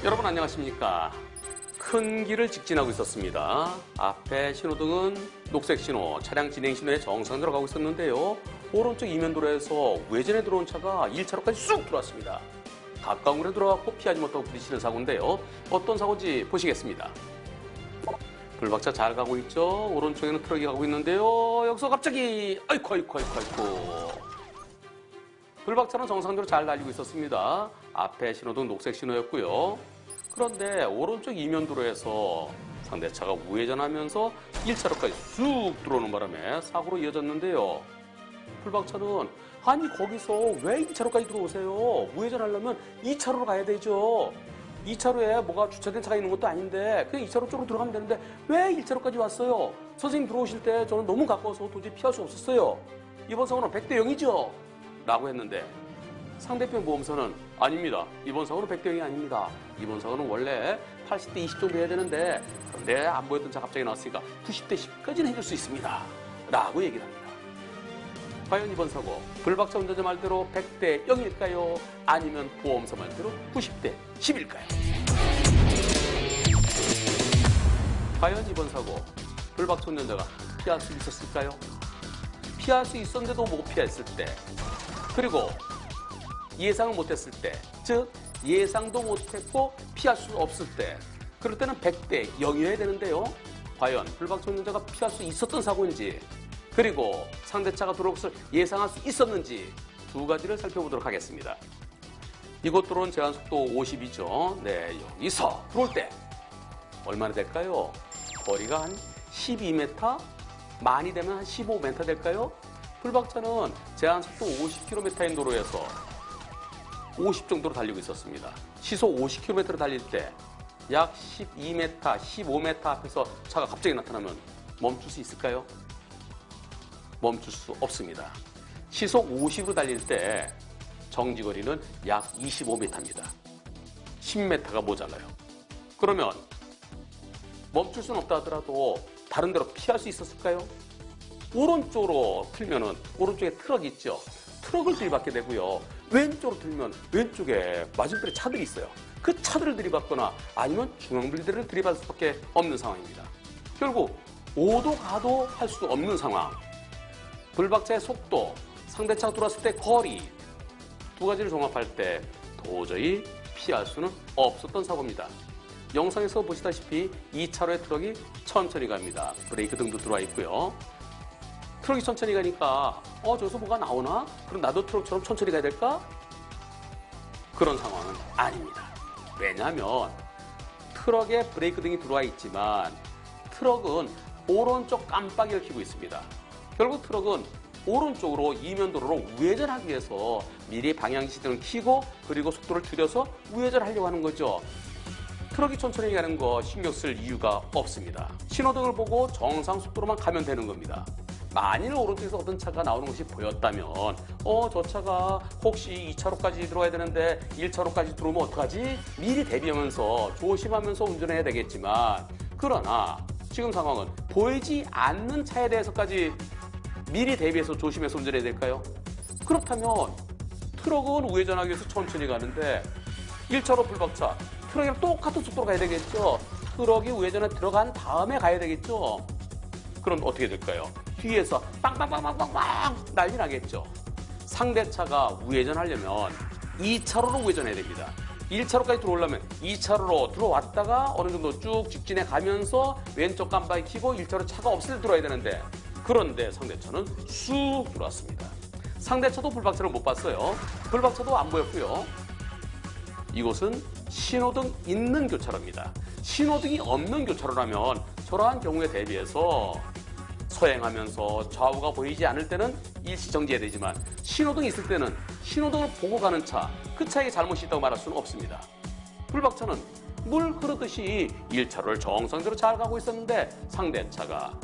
여러분 안녕하십니까? 큰 길을 직진하고 있었습니다. 앞에 신호등은 녹색 신호, 차량 진행 신호에 정상 들어가고 있었는데요. 오른쪽 이면도로에서 우회전에 들어온 차가 1차로까지 쑥 들어왔습니다. 가까운 곳에 들어갔고 피하지 못하고 부딪히는 사고인데요. 어떤 사고인지 보시겠습니다. 불박차 잘 가고 있죠? 오른쪽에는 트럭이 가고 있는데요. 여기서 갑자기 아이쿠. 불박차는 정상대로 잘 달리고 있었습니다. 앞에 신호등 녹색 신호였고요. 그런데 오른쪽 이면도로에서 상대차가 우회전하면서 1차로까지 쑥 들어오는 바람에 사고로 이어졌는데요. 불박차는 아니 거기서 왜 1차로까지 들어오세요? 우회전하려면 2차로로 가야 되죠. 2차로에 뭐가 주차된 차가 있는 것도 아닌데 그냥 2차로 쪽으로 들어가면 되는데 왜 1차로까지 왔어요? 선생님 들어오실 때 저는 너무 가까워서 도저히 피할 수 없었어요. 이번 사고는 100대 0이죠? 라고 했는데 상대편 보험사는 아닙니다. 이번 사고는 100대 0이 아닙니다. 이번 사고는 원래 80대 20 정도 해야 되는데 그런데 안 보였던 차 갑자기 나왔으니까 90대 10까지는 해줄 수 있습니다. 라고 얘기를 합니다. 과연 이번 사고 불박차 운전자 말대로 100대 0일까요? 아니면 보험사 말대로 90대 10일까요? 과연 이번 사고 불박차 운전자가 피할 수 있었을까요? 피할 수 있었는데도 못 피했을 때 그리고 예상을 못했을 때, 즉 예상도 못했고 피할 수 없을 때 그럴 때는 100대 0이어야 되는데요. 과연 불박차 운전자가 피할 수 있었던 사고인지 그리고 상대차가 들어올 것을 예상할 수 있었는지 두 가지를 살펴보도록 하겠습니다. 이곳 들어온 제한속도 50이죠. 네, 여기서 들어올 때 얼마나 될까요? 거리가 한 12m, 많이 되면 한 15m 될까요? 불박차는 제한속도 50km인 도로에서 50 정도로 달리고 있었습니다. 시속 50km 달릴 때 약 12m, 15m 앞에서 차가 갑자기 나타나면 멈출 수 있을까요? 멈출 수 없습니다. 시속 50으로 달릴 때 정지거리는 약 25m입니다. 10m가 모자라요. 그러면 멈출 수는 없다 하더라도 다른 데로 피할 수 있었을까요? 오른쪽으로 틀면은 오른쪽에 트럭이 있죠. 트럭을 들이받게 되고요. 왼쪽으로 틀면 왼쪽에 맞은편에 차들이 있어요. 그 차들을 들이받거나 아니면 중앙분리대를 들이받을 수밖에 없는 상황입니다. 결국 오도 가도 할 수 없는 상황. 불박차의 속도, 상대차가 들어왔을 때 거리 두 가지를 종합할 때 도저히 피할 수는 없었던 사고입니다. 영상에서 보시다시피 2차로의 트럭이 천천히 갑니다. 브레이크 등도 들어와 있고요. 트럭이 천천히 가니까 저기서 뭐가 나오나? 그럼 나도 트럭처럼 천천히 가야 될까? 그런 상황은 아닙니다. 왜냐하면 트럭에 브레이크 등이 들어와 있지만 트럭은 오른쪽 깜빡이를 켜고 있습니다. 결국 트럭은 오른쪽으로 이면도로로 우회전하기 위해서 미리 방향지시등을 켜고 그리고 속도를 줄여서 우회전하려고 하는 거죠. 트럭이 천천히 가는 거 신경 쓸 이유가 없습니다. 신호등을 보고 정상 속도로만 가면 되는 겁니다. 만일 오른쪽에서 어떤 차가 나오는 것이 보였다면 저 차가 혹시 2차로까지 들어와야 되는데 1차로까지 들어오면 어떡하지? 미리 대비하면서 조심하면서 운전해야 되겠지만 그러나 지금 상황은 보이지 않는 차에 대해서까지 미리 대비해서 조심해서 운전해야 될까요? 그렇다면 트럭은 우회전하기 위해서 천천히 가는데 1차로 불박차, 트럭이랑 똑같은 속도로 가야 되겠죠? 트럭이 우회전에 들어간 다음에 가야 되겠죠? 그럼 어떻게 될까요? 뒤에서 빵빵빵빵빵빵 난리 나겠죠. 상대차가 우회전하려면 2차로로 우회전해야 됩니다. 1차로까지 들어오려면 2차로로 들어왔다가 어느 정도 쭉 직진해 가면서 왼쪽 깜빡이 켜고 1차로 차가 없을 때 들어와야 되는데 그런데 상대차는 쑥 들어왔습니다. 상대차도 불박차를 못 봤어요. 불박차도 안 보였고요. 이곳은 신호등 있는 교차로입니다. 신호등이 없는 교차로라면 저러한 경우에 대비해서 서행하면서 좌우가 보이지 않을 때는 일시정지해야 되지만 신호등이 있을 때는 신호등을 보고 가는 차, 그 차에게 잘못이 있다고 말할 수는 없습니다. 불박차는 물 흐르듯이 1차로를 정상대로 잘 가고 있었는데 상대차가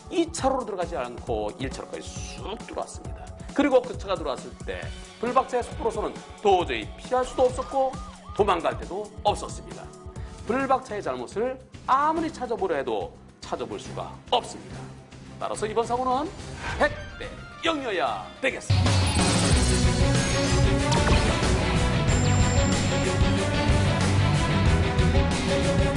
2차로로 들어가지 않고 1차로까지 쑥 들어왔습니다. 그리고 그 차가 들어왔을 때 불박차의 속도로서는 도저히 피할 수도 없었고 도망갈 데도 없었습니다. 불박차의 잘못을 아무리 찾아보려 해도 찾아볼 수가 없습니다. 따라서 이번 사고는 100대 0이어야 되겠습니다. 있습니다.